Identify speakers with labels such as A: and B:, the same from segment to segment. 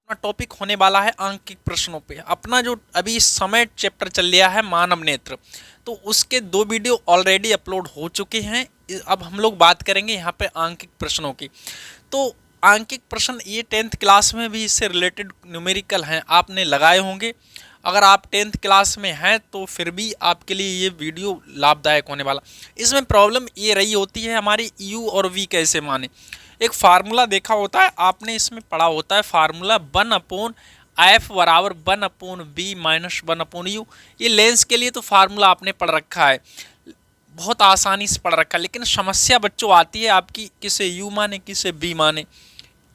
A: अपना टॉपिक होने वाला है आंकिक प्रश्नों पे। अपना जो अभी इस समय चैप्टर चल रहा है मानव नेत्र, तो उसके 2 वीडियो ऑलरेडी अपलोड हो चुके हैं। अब हम लोग बात करेंगे यहाँ पे आंकिक प्रश्नों की। तो आंकिक प्रश्न ये 10th क्लास में भी इससे रिलेटेड न्यूमेरिकल हैं, आपने लगाए होंगे। अगर आप 10th क्लास में हैं तो फिर भी आपके लिए ये वीडियो लाभदायक होने वाला। इसमें प्रॉब्लम ये रही होती है हमारी यू और वी कैसे माने। एक फार्मूला देखा होता है, आपने इसमें पढ़ा होता है फार्मूला 1/f बराबर 1/b माइनस 1/u। ये लेंस के लिए तो फार्मूला आपने पढ़ रखा है, बहुत आसानी से पढ़ रखा है। लेकिन समस्या बच्चों आती है आपकी, किसे यू माने किसे बी माने,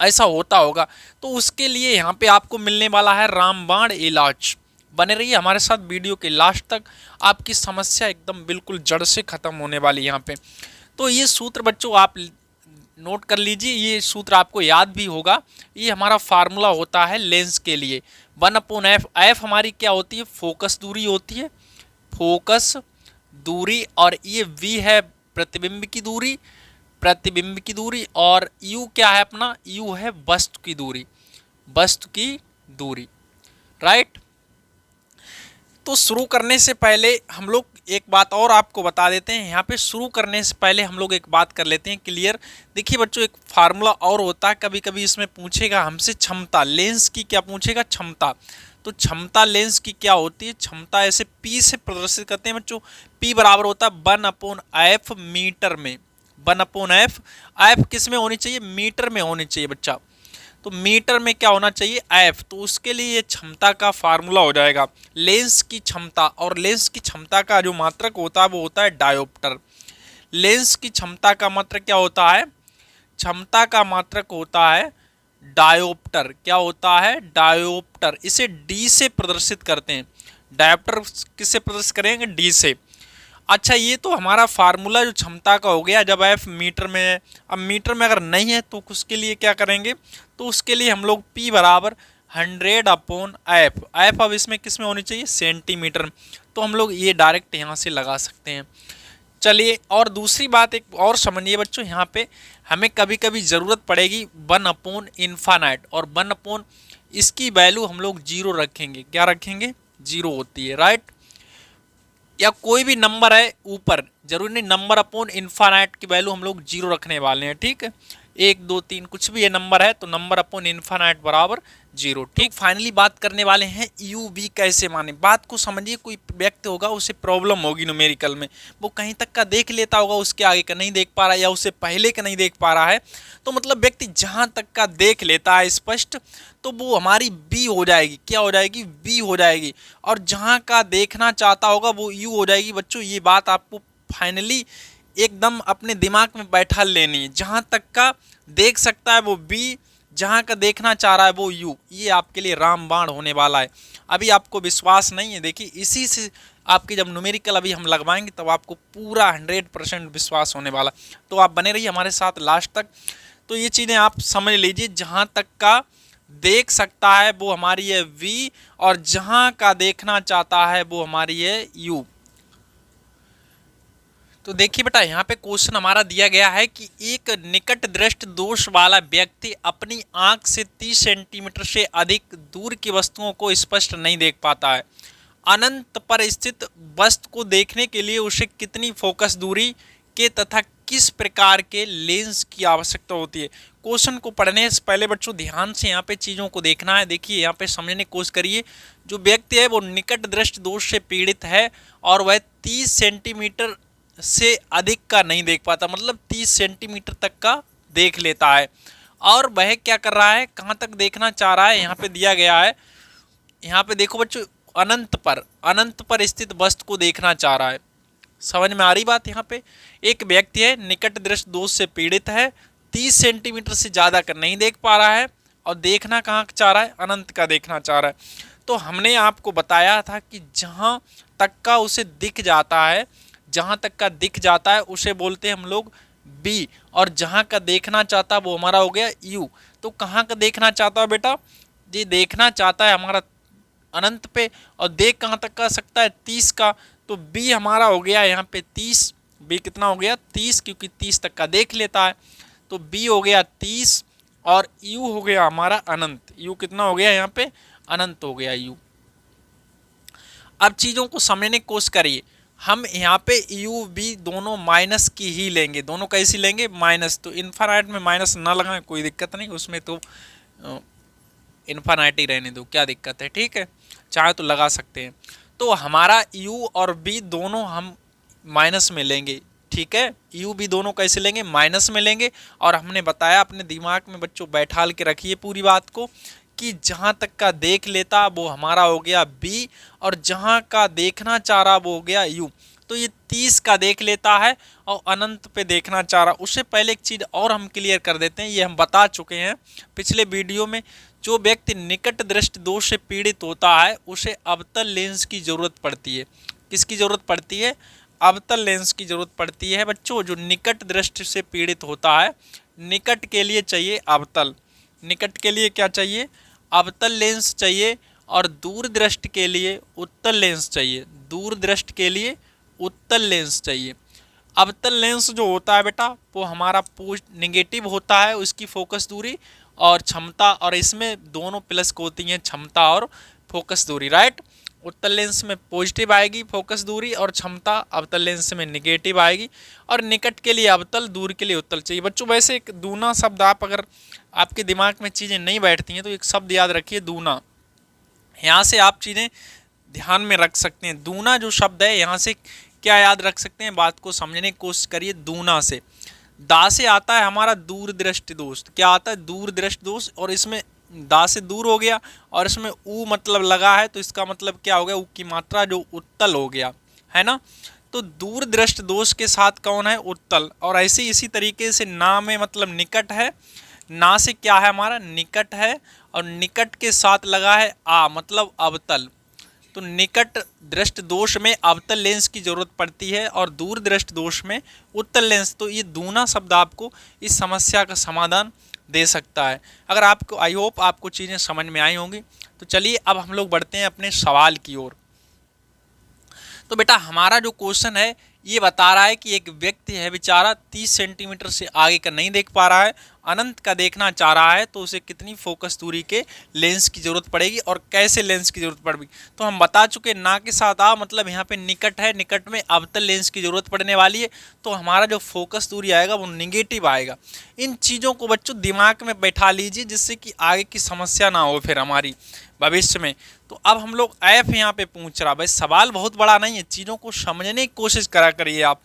A: ऐसा होता होगा। तो उसके लिए यहाँ पे आपको मिलने वाला है रामबाण इलाज। बने रहिए हमारे साथ वीडियो के लास्ट तक, आपकी समस्या एकदम बिल्कुल जड़ से खत्म होने वाली यहाँ पे। तो ये सूत्र बच्चों आप नोट कर लीजिए, ये सूत्र आपको याद भी होगा। ये हमारा फार्मूला होता है लेंस के लिए 1/f। एफ हमारी क्या होती है, फोकस दूरी होती है, फोकस दूरी। और ये v है प्रतिबिंब की दूरी, प्रतिबिंब की दूरी। और u क्या है अपना, u है वस्तु की दूरी, वस्तु की दूरी, राइट। तो शुरू करने से पहले हम लोग एक बात और आपको बता देते हैं। यहाँ पे शुरू करने से पहले हम लोग एक बात कर लेते हैं क्लियर। देखिए बच्चों, एक फार्मूला और होता है, कभी कभी इसमें पूछेगा हमसे क्षमता, लेंस की क्या पूछेगा, क्षमता। तो क्षमता लेंस की क्या होती है, क्षमता ऐसे P से प्रदर्शित करते हैं बच्चों। P बराबर होता है 1/f मीटर में, 1/f। f किस में होनी चाहिए, मीटर में होनी चाहिए बच्चा। तो मीटर में क्या होना चाहिए, एफ। तो उसके लिए ये क्षमता का फार्मूला हो जाएगा लेंस की क्षमता। और लेंस की क्षमता का जो मात्रक होता है वो होता है डायोप्टर। लेंस की क्षमता का मात्रक क्या होता है, क्षमता का मात्रक होता है डायोप्टर। क्या होता है, डायोप्टर। इसे डी से प्रदर्शित करते हैं। डायोप्टर किससे प्रदर्शित करेंगे, डी से। अच्छा, ये तो हमारा फार्मूला जो क्षमता का हो गया जब एफ मीटर में है। अब मीटर में अगर नहीं है तो उसके लिए क्या करेंगे, तो उसके लिए हम लोग P बराबर 100/f। एफ अब इसमें किस में होनी चाहिए, सेंटीमीटर में। तो हम लोग ये डायरेक्ट यहाँ से लगा सकते हैं। चलिए, और दूसरी बात एक और समझिए बच्चों, यहाँ पे हमें कभी कभी ज़रूरत पड़ेगी 1/∞। और 1/ इसकी वैल्यू हम लोग 0 रखेंगे। क्या रखेंगे, 0 होती है, राइट। या कोई भी नंबर है ऊपर, जरूरी नहीं नंबर/∞ की वैल्यू हम लोग 0 रखने वाले हैं, ठीक है। 1 2 3 कुछ भी ये नंबर है तो नंबर/∞ बराबर 0, ठीक। फाइनली बात करने वाले हैं यू वी कैसे माने। बात को समझिए, कोई व्यक्ति होगा उसे प्रॉब्लम होगी न्यूमेरिकल में, वो कहीं तक का देख लेता होगा, उसके आगे का नहीं देख पा रहा है या उससे पहले का नहीं देख पा रहा है। तो मतलब व्यक्ति जहां तक का देख लेता है स्पष्ट, तो वो हमारी बी हो जाएगी। क्या हो जाएगी, बी हो जाएगी। और जहां का देखना चाहता होगा वो यू हो जाएगी। बच्चों ये बात आपको फाइनली एकदम अपने दिमाग में बैठा लेनी है। जहां तक का देख सकता है वो बी, जहां का देखना चाह रहा है वो यू। ये आपके लिए रामबाण होने वाला है। अभी आपको विश्वास नहीं है, देखिए इसी से आपकी जब न्यूमेरिकल अभी हम लगवाएंगे तब आपको पूरा 100% विश्वास होने वाला। तो आप बने रहिए हमारे साथ लास्ट तक। तो ये चीज़ें आप समझ लीजिए, जहां तक का देख सकता है वो हमारी है V, और जहां का देखना चाहता है वो हमारी है U। तो देखिए बेटा, यहाँ पे क्वेश्चन हमारा दिया गया है कि एक निकट दृष्टि दोष वाला व्यक्ति अपनी आंख से 30 सेंटीमीटर से अधिक दूर की वस्तुओं को स्पष्ट नहीं देख पाता है। अनंत पर स्थित वस्तु को देखने के लिए उसे कितनी फोकस दूरी के तथा किस प्रकार के लेंस की आवश्यकता होती है। क्वेश्चन को पढ़ने से पहले बच्चों ध्यान से यहाँ पे चीज़ों को देखना है। देखिए यहाँ पे समझने की कोशिश करिए। जो व्यक्ति है वो निकट दृष्टि दोष से पीड़ित है और वह 30 सेंटीमीटर से अधिक का नहीं देख पाता, मतलब 30 सेंटीमीटर तक का देख लेता है। और वह क्या कर रहा है, कहाँ तक देखना चाह रहा है, यहाँ पे दिया गया है। यहाँ पे देखो बच्चों, अनंत पर स्थित वस्तु को देखना चाह रहा है। समझ में आ रही बात। यहाँ पे एक व्यक्ति है निकट दृष्टि दोष से पीड़ित है, 30 सेंटीमीटर से ज़्यादा का नहीं देख पा रहा है और देखना कहाँ चाह रहा है, अनंत का देखना चाह रहा है। तो हमने आपको बताया था कि जहाँ तक का उसे दिख जाता है, जहाँ तक का दिख जाता है उसे बोलते हैं हम लोग बी, और जहाँ का देखना चाहता है वो हमारा हो गया यू। तो कहाँ का देखना चाहता है बेटा, ये देखना चाहता है हमारा अनंत पे, और देख कहाँ तक का सकता है, 30 का। तो बी हमारा हो गया यहाँ पे 30। बी कितना हो गया, 30, क्योंकि 30 तक का देख लेता है। तो बी हो गया 30 और u हो गया हमारा अनंत। u कितना हो गया यहाँ पे, अनंत हो गया u। अब चीजों को समझने की कोशिश करिए, हम यहाँ पे u v दोनों माइनस की ही लेंगे, दोनों कैसी लेंगे, माइनस। तो इन्फानाइट में माइनस ना लगाएं कोई दिक्कत नहीं, उसमें तो इन्फानाइट ही रहने दो, क्या दिक्कत है, ठीक है, चाहे तो लगा सकते हैं। तो हमारा u और v दोनों हम माइनस में लेंगे, ठीक है, u v दोनों कैसे लेंगे, माइनस में लेंगे। और हमने बताया, अपने दिमाग में बच्चों बैठाल के रखिए पूरी बात को, कि जहाँ तक का देख लेता वो हमारा हो गया b, और जहाँ का देखना चाह रहा वो हो गया u। तो ये 30 का देख लेता है और अनंत पे देखना चाह रहा। उससे पहले एक चीज़ और हम क्लियर कर देते हैं, ये हम बता चुके हैं पिछले वीडियो में, जो व्यक्ति निकट दृष्टि दोष से पीड़ित होता है उसे अवतल लेंस की जरूरत पड़ती है। किसकी जरूरत पड़ती है, अवतल लेंस की जरूरत पड़ती है बच्चों। जो निकट दृष्टि से पीड़ित होता है, निकट के लिए चाहिए अवतल, निकट के लिए क्या चाहिए, अवतल लेंस चाहिए। और दूर दृष्टि के लिए उत्तल लेंस चाहिए, दूर दृष्टि के लिए उत्तल लेंस चाहिए। अवतल लेंस जो होता है बेटा वो हमारा निगेटिव होता है, उसकी फोकस दूरी और क्षमता, और इसमें दोनों प्लस को होती हैं, क्षमता और फोकस दूरी, राइट। उत्तल लेंस में पॉजिटिव आएगी फोकस दूरी और क्षमता, अवतल लेंस में निगेटिव आएगी। और निकट के लिए अवतल, दूर के लिए उत्तल चाहिए बच्चों। वैसे एक दूना शब्द, आप अगर आपके दिमाग में चीज़ें नहीं बैठती हैं तो एक शब्द याद रखिए, दूना। यहाँ से आप चीज़ें ध्यान में रख सकते हैं। दूना जो शब्द है, यहाँ से क्या याद रख सकते हैं, बात को समझने की कोशिश करिए। दूना से, दा से आता है हमारा दूर दृष्टि दोष, क्या आता है, दूर दृष्टि दोष। और इसमें दा से दूर हो गया और इसमें ऊ मतलब लगा है, तो इसका मतलब क्या हो गया, ऊ की मात्रा जो उत्तल हो गया, है ना। तो दूर दृष्टि दोष के साथ कौन है, उत्तल। और ऐसे इसी तरीके से ना में मतलब निकट है, ना से क्या है हमारा, निकट है, और निकट के साथ लगा है आ मतलब अवतल। तो निकट दृष्टि दोष में अवतल लेंस की जरूरत पड़ती है और दूर दृष्टि दोष में उत्तल लेंस। तो ये दूना शब्द आपको इस समस्या का समाधान दे सकता है। अगर आपको, आई होप आपको चीज़ें समझ में आई होंगी। तो चलिए अब हम लोग बढ़ते हैं अपने सवाल की ओर। तो बेटा हमारा जो क्वेश्चन है ये बता रहा है कि एक व्यक्ति है बेचारा 30 सेंटीमीटर से आगे का नहीं देख पा रहा है, अनंत का देखना चाह रहा है, तो उसे कितनी फोकस दूरी के लेंस की जरूरत पड़ेगी और कैसे लेंस की जरूरत पड़ेगी। तो हम बता चुके, ना के साथ आ मतलब यहाँ पे निकट है, निकट में अवतल लेंस की जरूरत पड़ने वाली है, तो हमारा जो फोकस दूरी आएगा वो निगेटिव आएगा। इन चीज़ों को बच्चों दिमाग में बैठा लीजिए, जिससे कि आगे की समस्या ना हो फिर हमारी भविष्य में। तो अब हम लोग एफ यहाँ पे पूछ रहा, भाई सवाल बहुत बड़ा नहीं है, चीज़ों को समझने की कोशिश करा करिए आप।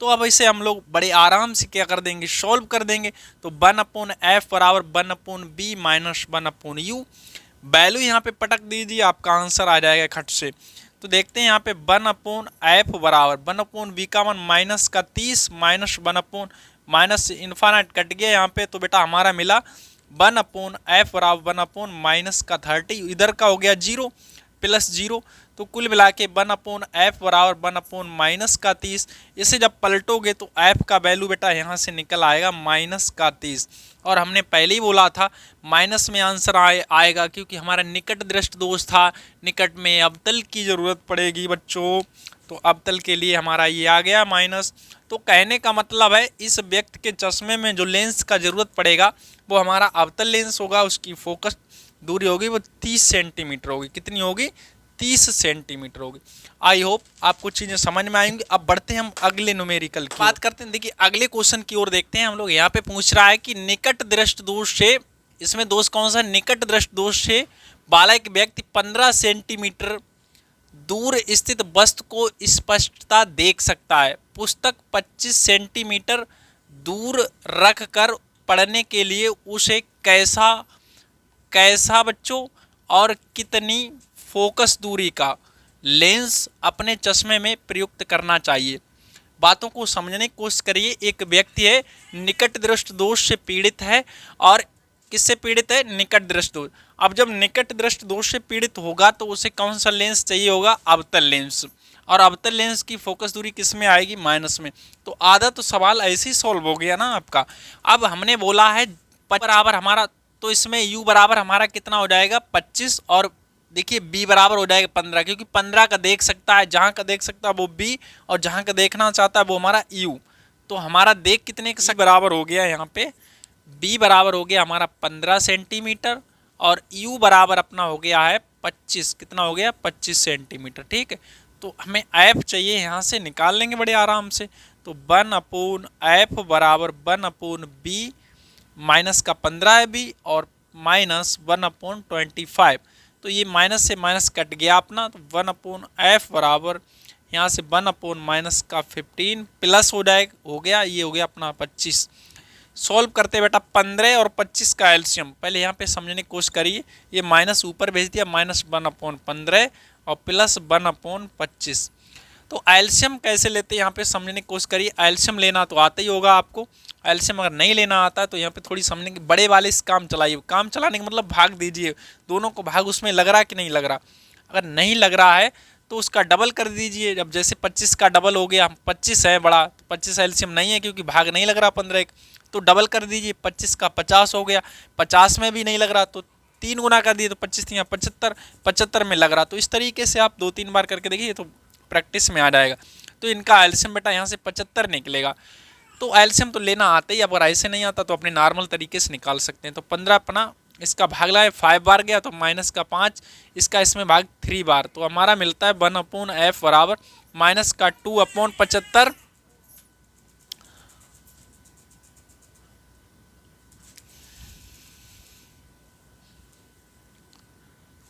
A: तो अब इसे हम लोग बड़े आराम से क्या कर देंगे, सॉल्व कर देंगे। तो 1/f बराबर 1/b माइनस 1/u, वैल्यू यहाँ पे पटक दीजिए, आपका आंसर आ जाएगा खट से। तो देखते हैं यहाँ पे 1/f बराबर 1/b का मान माइनस का 30 माइनस 1/ माइनस इन्फानाइट कट गया यहाँ पे, तो बेटा हमारा मिला 1/f बराबर 1/ माइनस का 30, इधर का हो गया 0 प्लस 0, तो कुल मिला के 1/f बराबर 1/ माइनस का 30। इसे जब पलटोगे तो f का वैल्यू बेटा यहाँ से निकल आएगा माइनस का 30। और हमने पहले ही बोला था माइनस में आंसर आएगा, क्योंकि हमारा निकट दृष्टि दोष था, निकट में अवतल की जरूरत पड़ेगी बच्चों, तो अवतल के लिए हमारा ये आ गया माइनस। तो कहने का मतलब है इस व्यक्ति के चश्मे में जो लेंस का जरूरत पड़ेगा वो हमारा अवतल लेंस होगा, उसकी फोकस दूरी होगी वो 30 सेंटीमीटर होगी। कितनी होगी, 30 सेंटीमीटर होगी। आई होप आपको चीज़ें समझ में आएंगी। अब बढ़ते हैं हम अगले न्यूमेरिकल की बात करते हैं। देखिए अगले क्वेश्चन की ओर देखते हैं हम लोग। यहाँ पे पूछ रहा है कि निकट दृष्टि दोष से, इसमें दोष कौन सा, निकट दृष्टि दोष से बालक व्यक्ति 15 सेंटीमीटर दूर स्थित वस्तु को स्पष्टता देख सकता है। पुस्तक 25 सेंटीमीटर दूर रख कर पढ़ने के लिए उसे कैसा बच्चों और कितनी फोकस दूरी का लेंस अपने चश्मे में प्रयुक्त करना चाहिए। बातों को समझने की कोशिश करिए। एक व्यक्ति है निकट दृष्टि दोष से पीड़ित है, और किससे पीड़ित है, निकट दृष्टि दोष। अब जब निकट दृष्टि दोष से पीड़ित होगा तो उसे कौन सा लेंस चाहिए होगा, अवतल लेंस। और अवतल लेंस की फोकस दूरी किस में आएगी, माइनस में। तो आधा तो सवाल ऐसे ही सॉल्व हो गया ना आपका। अब हमने बोला है बराबर हमारा, तो इसमें u बराबर हमारा कितना हो जाएगा 25, और देखिए b बराबर हो जाएगा 15, क्योंकि 15 का देख सकता है, जहाँ का देख सकता है वो b, और जहाँ का देखना चाहता है वो हमारा u। तो हमारा देख कितने के बराबर हो गया यहाँ पे बी बराबर हो गया हमारा 15 सेंटीमीटर और यू बराबर अपना हो गया है 25, कितना हो गया 25 सेंटीमीटर। ठीक है, तो हमें एफ चाहिए, यहाँ से निकाल लेंगे बड़े आराम से। तो 1/एफ बराबर 1/बी, माइनस का 15 है बी और माइनस 1/25। तो ये माइनस से माइनस कट गया अपना, तो 1/एफ बराबर यहाँ से 1/ माइनस का 15 प्लस हो जाएगा, हो गया, ये हो गया अपना 25। सॉल्व करते बेटा 15 और 25 का एलसीएम पहले यहाँ पे समझने की कोशिश करिए। ये माइनस ऊपर भेज दिया, माइनस 1/15 और प्लस 1/25। तो एलसीएम कैसे लेते हैं यहाँ पे समझने की कोशिश करिए। एलसीएम लेना तो आता ही होगा आपको, एलसीएम अगर नहीं लेना आता तो यहाँ पे थोड़ी समझने की, बड़े वाले से काम चलाइए। काम चलाने का मतलब भाग दीजिए, दोनों को भाग उसमें लग रहा कि नहीं लग रहा। अगर नहीं लग रहा है तो उसका डबल कर दीजिए। जब जैसे 25 का डबल हो गया, 25 है बड़ा, तो 25 एलसीएम नहीं है क्योंकि भाग नहीं लग रहा 15, तो डबल कर दीजिए। 25 का 50 हो गया, 50 में भी नहीं लग रहा तो 3 गुना कर दिए, तो 25 या 75, 75 में लग रहा। तो इस तरीके से आप 2-3 बार करके देखिए तो प्रैक्टिस में आ जाएगा। तो इनका एलसीएम बेटा यहाँ से 75 निकलेगा। तो एलसीएम तो लेना आता ही, अगर ऐसे नहीं आता तो अपने नॉर्मल तरीके से निकाल सकते हैं। तो 15 अपना इसका भाग लाए 5 बार गया तो माइनस का 5, इसका इसमें भाग 3 बार, तो हमारा मिलता है 1/एफ बराबर माइनस का 2/75।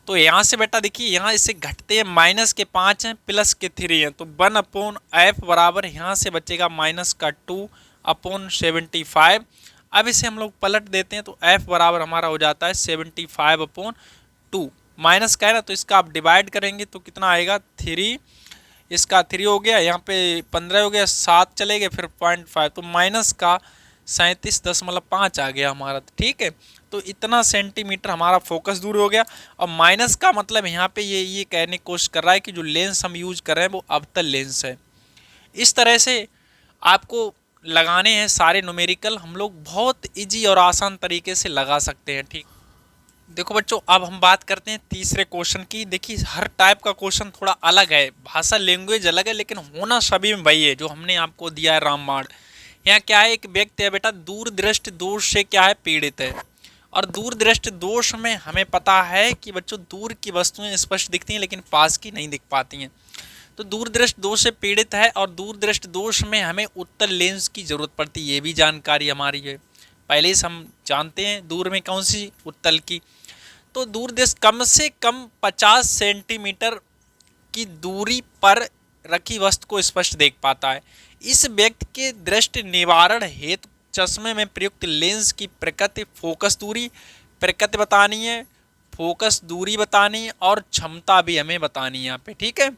A: तो यहाँ से बेटा देखिए, यहाँ इससे घटते हैं, माइनस के 5 हैं प्लस के 3 हैं, तो 1/एफ बराबर यहाँ से बचेगा माइनस का 2/75। अब इसे हम लोग पलट देते हैं तो एफ बराबर हमारा हो जाता है 75/2। माइनस का है ना, तो इसका आप डिवाइड करेंगे तो कितना आएगा 3, इसका 3 हो गया, यहाँ पे 15 हो गया, 7 चले गए, फिर 0.5, तो माइनस का 37.5 आ गया हमारा। ठीक है, तो इतना सेंटीमीटर हमारा फोकस दूर हो गया। और माइनस का मतलब यहाँ पे ये कहने की कोशिश कर रहा है कि जो लेंस हम यूज कर रहे हैं वो अवतल लेंस है। इस तरह से आपको लगाने हैं सारे न्यूमेरिकल, हम लोग बहुत इजी और आसान तरीके से लगा सकते हैं। ठीक, देखो बच्चों, अब हम बात करते हैं तीसरे क्वेश्चन की। देखिए हर टाइप का क्वेश्चन थोड़ा अलग है, भाषा लैंग्वेज अलग है, लेकिन होना सभी में वही है जो हमने आपको दिया है रामबाण। यहाँ क्या है, एक व्यक्ति है बेटा दूर दृष्टि दोष से क्या है पीड़ित है, और दूर दृष्टि दोष में हमें पता है कि बच्चों दूर की वस्तुएं स्पष्ट दिखती हैं लेकिन पास की नहीं दिख पाती हैं। तो दूर दृष्टि दोष से पीड़ित है और दूर दृष्टि दोष में हमें उत्तल लेंस की जरूरत पड़ती है, ये भी जानकारी हमारी है पहले से हम जानते हैं। दूर में कौन सी, उत्तल की। तो दूर दृष्टि कम से कम 50 सेंटीमीटर की दूरी पर रखी वस्तु को स्पष्ट देख पाता है। इस व्यक्ति के दृष्टि निवारण हेतु चश्मे में प्रयुक्त लेंस की प्रकृति, फोकस दूरी प्रकृति बतानी है, फोकस दूरी बतानी है और क्षमता भी हमें बतानी है यहाँ पे। ठीक है,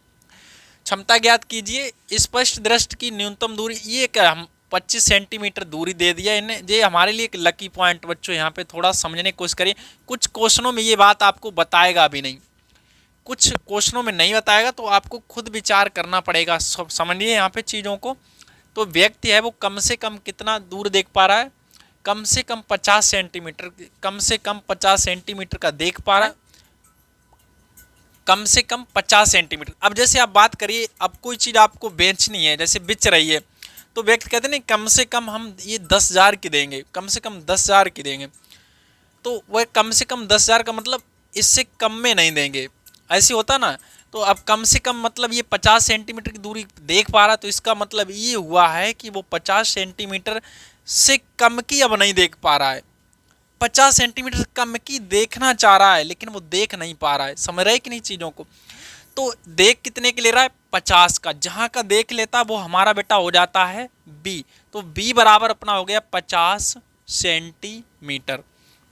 A: क्षमता ज्ञात कीजिए। स्पष्ट दृष्टि की न्यूनतम दूरी, ये क्या हम 25 सेंटीमीटर दूरी दे दिया इन्हें, ये हमारे लिए एक लकी पॉइंट। बच्चों यहाँ पे थोड़ा समझने की कोशिश करिए, कुछ क्वेश्चनों में ये बात आपको बताएगा भी नहीं, कुछ क्वेश्चनों में नहीं बताएगा, तो आपको खुद विचार करना पड़ेगा। समझिए यहाँ पे चीज़ों को। तो व्यक्ति है वो कम से कम कितना दूर देख पा रहा है, कम से कम 50 सेंटीमीटर, कम से कम 50 सेंटीमीटर का देख पा रहा है, कम से कम 50 सेंटीमीटर। अब जैसे आप बात करिए, अब कोई चीज़ आपको बेचनी है, जैसे बिच रही है, तो व्यक्ति कहते नहीं कम से कम हम ये 10,000 की देंगे, कम से कम 10,000 की देंगे, तो वह कम से कम 10,000 का मतलब इससे कम में नहीं देंगे, ऐसे होता ना। तो अब कम से कम मतलब ये 50 सेंटीमीटर की दूरी देख पा रहा, तो इसका मतलब ये हुआ है कि वो 50 सेंटीमीटर से कम की अब नहीं देख पा रहा है, 50 सेंटीमीटर कम की देखना चाह रहा है लेकिन वो देख नहीं पा रहा है। समझ रहे कि नहीं चीज़ों को। तो देख कितने के ले रहा है, 50 का, जहाँ का देख लेता वो हमारा बेटा हो जाता है बी। तो बी बराबर अपना हो गया 50 सेंटीमीटर।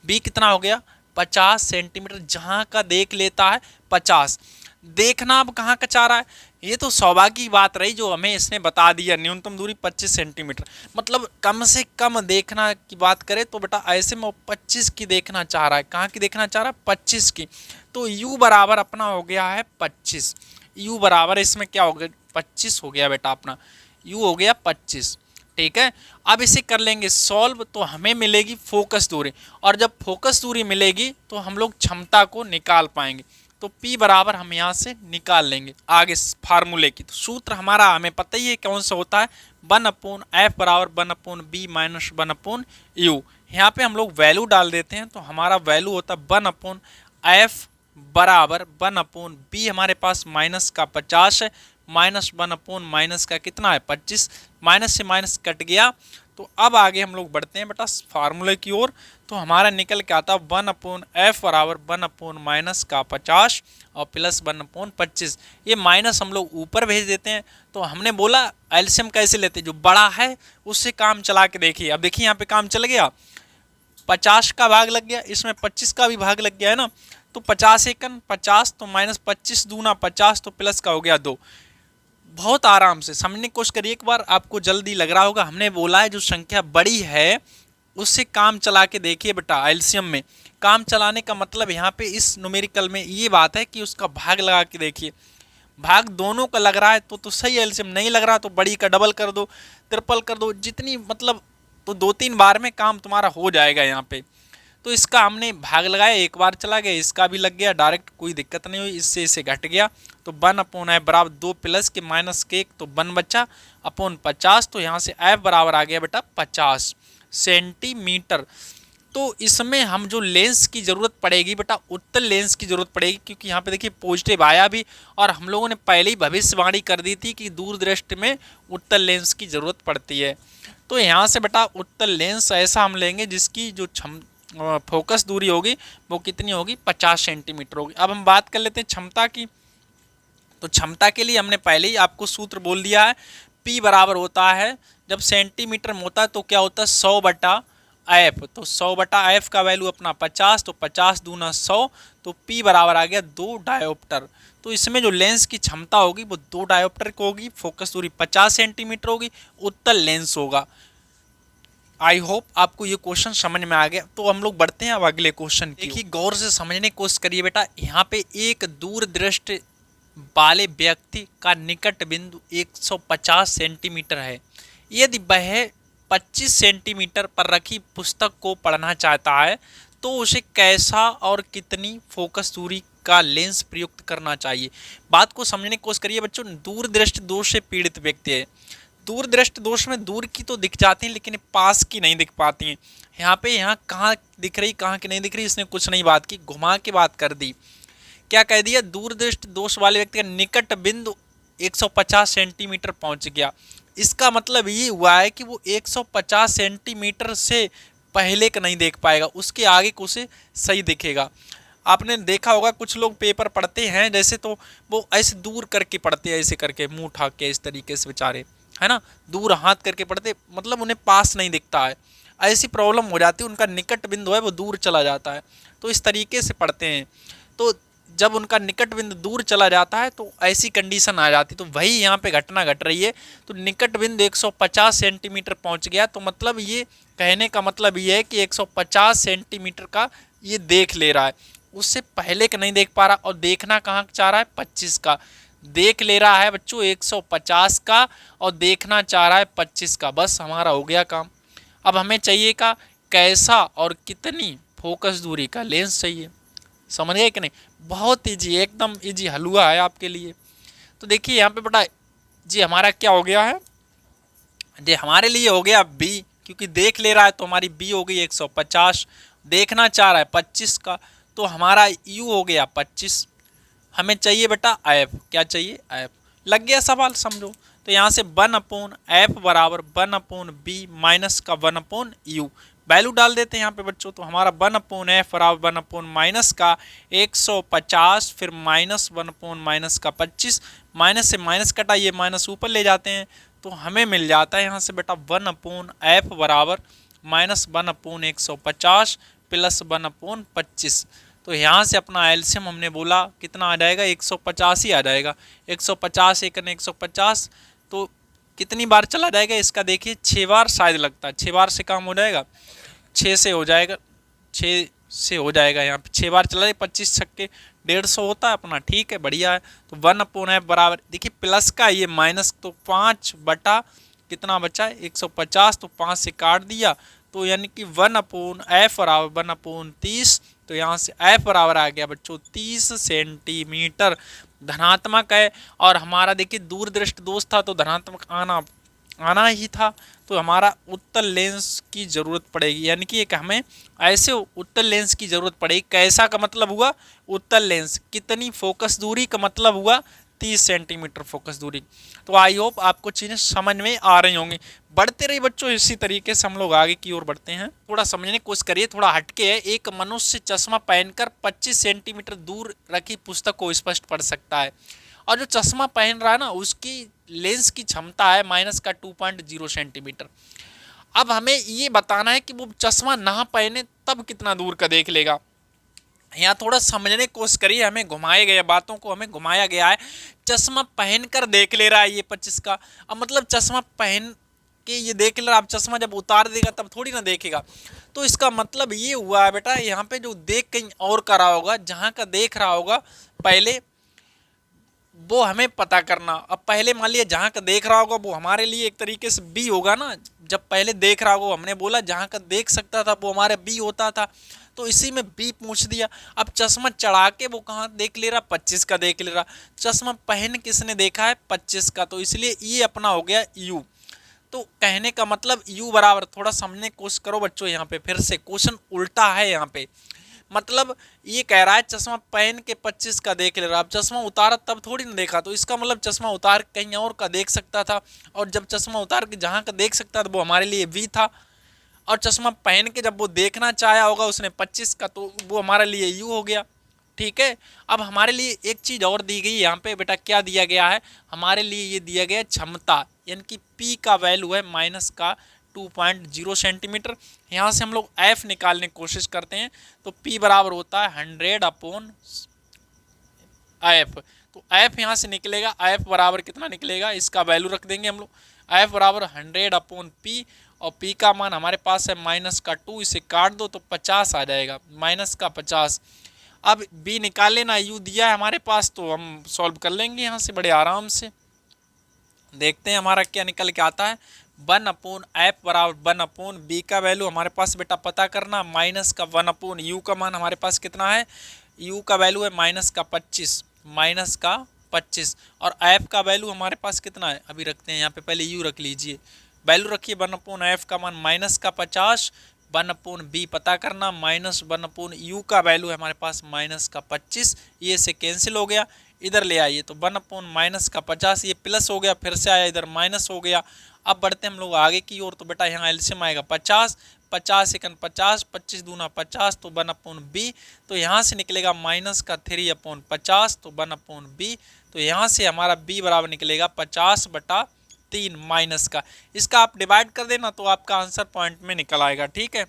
A: बी कितना हो गया 50 सेंटीमीटर, जहाँ का देख लेता है 50। देखना अब कहाँ का चाह रहा है, ये तो सौभाग्य की बात रही जो हमें इसने बता दिया। न्यूनतम दूरी 25 सेंटीमीटर, मतलब कम से कम देखना की बात करें तो बेटा ऐसे में वो 25 की देखना चाह रहा है। कहाँ की देखना चाह रहा है, 25 की। तो u बराबर अपना हो गया है 25। u बराबर इसमें क्या हो गया 25 हो गया बेटा अपना, u हो गया 25। ठीक है, अब इसे कर लेंगे सॉल्व, तो हमें मिलेगी फोकस दूरी, और जब फोकस दूरी मिलेगी तो हम लोग क्षमता को निकाल पाएंगे। तो P बराबर हम यहाँ से निकाल लेंगे आगे फार्मूले की। तो सूत्र हमारा हमें पता ही है कौन सा होता है, 1/F बराबर 1/B माइनस 1/U। यहाँ पे हम लोग वैल्यू डाल देते हैं, तो हमारा वैल्यू होता है 1/f बराबर 1/b, हमारे पास माइनस का 50 है, -1/- माइनस का कितना है 25, माइनस से माइनस कट गया। तो अब आगे हम लोग बढ़ते हैं बेटा फार्मूले की ओर। तो हमारा निकल के आता 1/f बराबर 1/- का 50 और प्लस 1/25। ये माइनस हम लोग ऊपर भेज देते हैं। तो हमने बोला एलसीएम कैसे लेते हैं, जो बड़ा है उससे काम चला के देखिए। अब देखिए यहाँ पे काम चल गया, 50 का भाग लग गया, इसमें 25 का भी भाग लग गया है ना। तो 50 एकन 50, तो -25 दूना 50, तो प्लस का हो गया 2। बहुत आराम से समझने की कोशिश करिए एक बार, आपको जल्दी लग रहा होगा। हमने बोला है जो संख्या बड़ी है उससे काम चला के देखिए बेटा। एलसीएम में काम चलाने का मतलब यहाँ पे इस न्यूमेरिकल में ये बात है कि उसका भाग लगा के देखिए। भाग दोनों का लग रहा है तो सही एलसीएम, नहीं लग रहा तो बड़ी का डबल कर दो, ट्रिपल कर दो, जितनी मतलब तो 2-3 बार में काम तुम्हारा हो जाएगा यहाँ पे। तो इसका हमने भाग लगाया, एक बार चला गया, इसका भी लग गया डायरेक्ट, कोई दिक्कत नहीं हुई, इससे इसे घट गया। तो 1/f बराबर 2 प्लस के माइनस के 1, तो 1 बचा अपॉन 50। तो यहाँ से f बराबर आ गया बेटा 50 सेंटीमीटर। तो इसमें हम जो लेंस की ज़रूरत पड़ेगी बेटा, उत्तल लेंस की ज़रूरत पड़ेगी, क्योंकि यहाँ पे देखिए पॉजिटिव आया भी, और हम लोगों ने पहले ही भविष्यवाणी कर दी थी कि दूरदृष्टि में उत्तल लेंस की ज़रूरत पड़ती है। तो यहाँ से बेटा उत्तल लेंस ऐसा हम लेंगे जिसकी जो फोकस दूरी होगी वो कितनी होगी 50 सेंटीमीटर होगी। अब हम बात कर लेते हैं क्षमता की। तो क्षमता के लिए हमने पहले ही आपको सूत्र बोल दिया है, P बराबर होता है, जब सेंटीमीटर में होता है तो क्या होता है 100/f। तो 100/f का वैल्यू अपना 50, तो 50 दूना 100, तो P बराबर आ गया 2 डायोप्टर। तो इसमें जो लेंस की क्षमता होगी वो 2 डायोप्टर की होगी, फोकस दूरी 50 सेंटीमीटर होगी, उत्तल लेंस होगा। आई होप आपको ये क्वेश्चन समझ में आ गया। तो हम लोग बढ़ते हैं अब अगले क्वेश्चन की। देखिए गौर से समझने की कोशिश करिए बेटा, यहाँ पे एक दूरदृष्टि वाले व्यक्ति का निकट बिंदु 150 सेंटीमीटर है। यदि वह 25 सेंटीमीटर पर रखी पुस्तक को पढ़ना चाहता है तो उसे कैसा और कितनी फोकस दूरी का लेंस प्रयुक्त करना चाहिए। बात को समझने की कोशिश करिए बच्चों। दूरदृष्टि दोष से पीड़ित व्यक्ति है। दूरदृष्टि दोष में दूर की तो दिख जाती हैं लेकिन पास की नहीं दिख पाती हैं। यहाँ पे यहाँ कहाँ दिख रही कहाँ की नहीं दिख रही इसने कुछ नहीं बात की, घुमा के बात कर दी। क्या कह दिया, दूरदृष्टि दोष वाले व्यक्ति का निकट बिंदु 150 सेंटीमीटर पहुंच गया। इसका मतलब ये हुआ है कि वो 150 सेंटीमीटर से पहले का नहीं देख पाएगा, उसके आगे को उसे सही दिखेगा। आपने देखा होगा कुछ लोग पेपर पढ़ते हैं जैसे, तो वो ऐसे दूर करके पढ़ते हैं, ऐसे करके मुंह उठा के इस तरीके से बेचारे, है ना, दूर हाथ करके पढ़ते, मतलब उन्हें पास नहीं दिखता है। ऐसी प्रॉब्लम हो जाती है, उनका निकट बिंदु है वो दूर चला जाता है, तो इस तरीके से पढ़ते हैं। तो जब उनका निकट बिंदु दूर चला जाता है तो ऐसी कंडीशन आ जाती है। तो वही यहाँ पे घटना घट रही है। तो निकट बिंदु 150 सेंटीमीटर पहुँच गया, तो मतलब ये कहने का मतलब ये है कि 150 सेंटीमीटर का ये देख ले रहा है, उससे पहले का नहीं देख पा रहा। और देखना कहाँ चाह रहा है 25 का, देख ले रहा है बच्चों 150 का और देखना चाह रहा है 25 का। बस हमारा हो गया काम। अब हमें चाहिए का कैसा और कितनी फोकस दूरी का लेंस चाहिए। समझ गए कि नहीं, बहुत ईजी, एकदम ईजी हलवा है आपके लिए। तो देखिए यहाँ पे बेटा जी हमारा क्या हो गया है, जी हमारे लिए हो गया बी, क्योंकि देख ले रहा है तो हमारी बी हो गई 150, देखना चाह रहा है 25 का, तो हमारा यू हो गया 25। हमें चाहिए बेटा एफ, क्या चाहिए एफ। लग गया सवाल, समझो। तो यहाँ से 1/f बराबर 1/b माइनस का 1/u, वैल्यू डाल देते हैं यहाँ पे बच्चों। तो हमारा 1/f बराबर 1/ माइनस का 150, फिर माइनस 1/ माइनस का 25, माइनस से माइनस कटा, ये माइनस ऊपर ले जाते हैं, तो हमें मिल जाता है यहाँ से बेटा 1/f बराबर -1/150 प्लस 1/25। तो यहाँ से अपना एलसीएम हमने बोला कितना आ जाएगा, 150 ही आ जाएगा। 150 एकन 150, तो कितनी बार चला जाएगा इसका देखिए, 6 बार शायद लगता है। 6 बार से काम हो जाएगा, 6 से हो जाएगा, 6 से हो जाएगा। यहाँ पे 6 बार चला जाए, 25 छक्के 150 होता है अपना, ठीक है, बढ़िया है। तो 1/f बराबर देखिए प्लस का ये माइनस, तो 5 बटा कितना बचा है 150, तो 5 से काट दिया, तो यानी कि 1/f बराबर 1/30। तो यहाँ से f बराबर आ गया बच्चों 30 सेंटीमीटर। धनात्मक है, और हमारा देखिए दूरदृष्टि दोष था तो धनात्मक आना आना ही था, तो हमारा उत्तल लेंस की ज़रूरत पड़ेगी, यानी कि एक हमें ऐसे उत्तल लेंस की ज़रूरत पड़ेगी। कैसा का मतलब हुआ उत्तल लेंस, कितनी फोकस दूरी का मतलब हुआ 30 सेंटीमीटर फोकस दूरी। तो आई होप आपको चीज़ें समझ में आ रही होंगी। बढ़ते रही बच्चों, इसी तरीके से हम लोग आगे की ओर बढ़ते हैं। थोड़ा समझने की कोशिश करिए, थोड़ा हटके है। एक मनुष्य चश्मा पहनकर 25 सेंटीमीटर दूर रखी पुस्तक को स्पष्ट पढ़ सकता है, और जो चश्मा पहन रहा है ना उसकी लेंस की क्षमता है -2.0 सेंटीमीटर। अब हमें ये बताना है कि वो चश्मा ना पहने तब कितना दूर का देख लेगा। यहाँ थोड़ा समझने की कोशिश करिए, हमें घुमाए गए बातों को हमें घुमाया गया है। चश्मा पहन कर देख ले रहा है ये 25 का, अब मतलब चश्मा पहन के ये देख ले रहा, अब चश्मा जब उतार देगा तब थोड़ी ना देखेगा। तो इसका मतलब ये हुआ है बेटा, यहाँ पे जो देख कहीं और कर रहा होगा, जहाँ का देख रहा होगा पहले वो हमें पता करना। अब पहले मान लिया जहाँ का देख रहा होगा वो हमारे लिए एक तरीके से बी होगा ना। जब पहले देख रहा होगा, हमने बोला जहाँ का देख सकता था वो हमारे बी होता था, तो इसी में बी पूछ दिया। अब चश्मा चढ़ा के वो कहाँ देख ले रहा, 25 का देख ले रहा। चश्मा पहन किसने देखा है, 25 का, तो इसलिए ये अपना हो गया यू। तो कहने का मतलब यू बराबर, थोड़ा समझने की कोशिश करो बच्चों, यहाँ पे फिर से क्वेश्चन उल्टा है। यहाँ पे मतलब ये कह रहा है चश्मा पहन के 25 का देख ले रहा, अब चश्मा उतारा तब थोड़ी ना देखा, तो इसका मतलब चश्मा उतार कहीं और का देख सकता था, और जब चश्मा उतार के जहाँ का देख सकता था वो हमारे लिए वी था, और चश्मा पहन के जब वो देखना चाहा होगा उसने 25 का, तो वो हमारे लिए यू हो गया। ठीक है। अब हमारे लिए एक चीज़ और दी गई यहाँ पे बेटा, क्या दिया गया है हमारे लिए, ये दिया गया क्षमता, यानी कि P का वैल्यू है -2.0 सेंटीमीटर। यहाँ से हम लोग F निकालने की कोशिश करते हैं, तो P बराबर होता है 100/F। तो F यहाँ से निकलेगा, F बराबर कितना निकलेगा, इसका वैल्यू रख देंगे हम लोग। F बराबर 100/P, और P का मान हमारे पास है -2, इसे काट दो तो 50 आ जाएगा, -50। अब B निकाल लेना, U दिया है हमारे पास, तो हम सॉल्व कर लेंगे यहाँ से बड़े आराम से। देखते हैं हमारा क्या निकल के आता है। 1/F बराबर 1/B का वैल्यू हमारे पास बेटा पता करना, माइनस का 1/U का मान हमारे पास कितना है, U का वैल्यू है -25, और F का वैल्यू हमारे पास कितना है, अभी रखते हैं यहाँ पे, पहले U रख लीजिए, वैल्यू रखिए 1/F का मान -50, 1/B पता करना, -1/U का वैल्यू है हमारे पास -25, ये से कैंसिल हो गया, इधर ले आइए, तो 1/-50 ये प्लस हो गया, फिर से आया इधर माइनस हो गया। अब बढ़ते हम लोग आगे की ओर, तो बेटा यहाँ एलसीएम आएगा 50, 50 एकन 50, 25 दूना 50, तो 1/B, तो यहाँ से निकलेगा -3/50, तो 1/B, तो यहाँ से हमारा B बराबर निकलेगा 50/3 माइनस का, इसका आप डिवाइड कर देना तो आपका आंसर पॉइंट में निकल आएगा। ठीक है।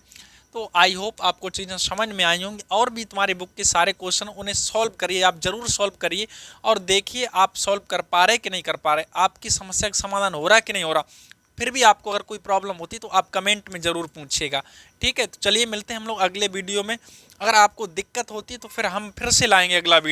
A: तो आई होप आपको चीज़ें समझ में आई होंगी, और भी तुम्हारी बुक के सारे क्वेश्चन उन्हें सॉल्व करिए, आप जरूर सॉल्व करिए, और देखिए आप सॉल्व कर पा रहे कि नहीं कर पा रहे, आपकी समस्या का समाधान हो रहा है कि नहीं हो रहा। फिर भी आपको अगर कोई प्रॉब्लम होती तो आप कमेंट में ज़रूर पूछिएगा। ठीक है। तो चलिए मिलते हैं हम लोग अगले वीडियो में। अगर आपको दिक्कत होती है तो फिर हम फिर से लाएंगे अगला वीडियो।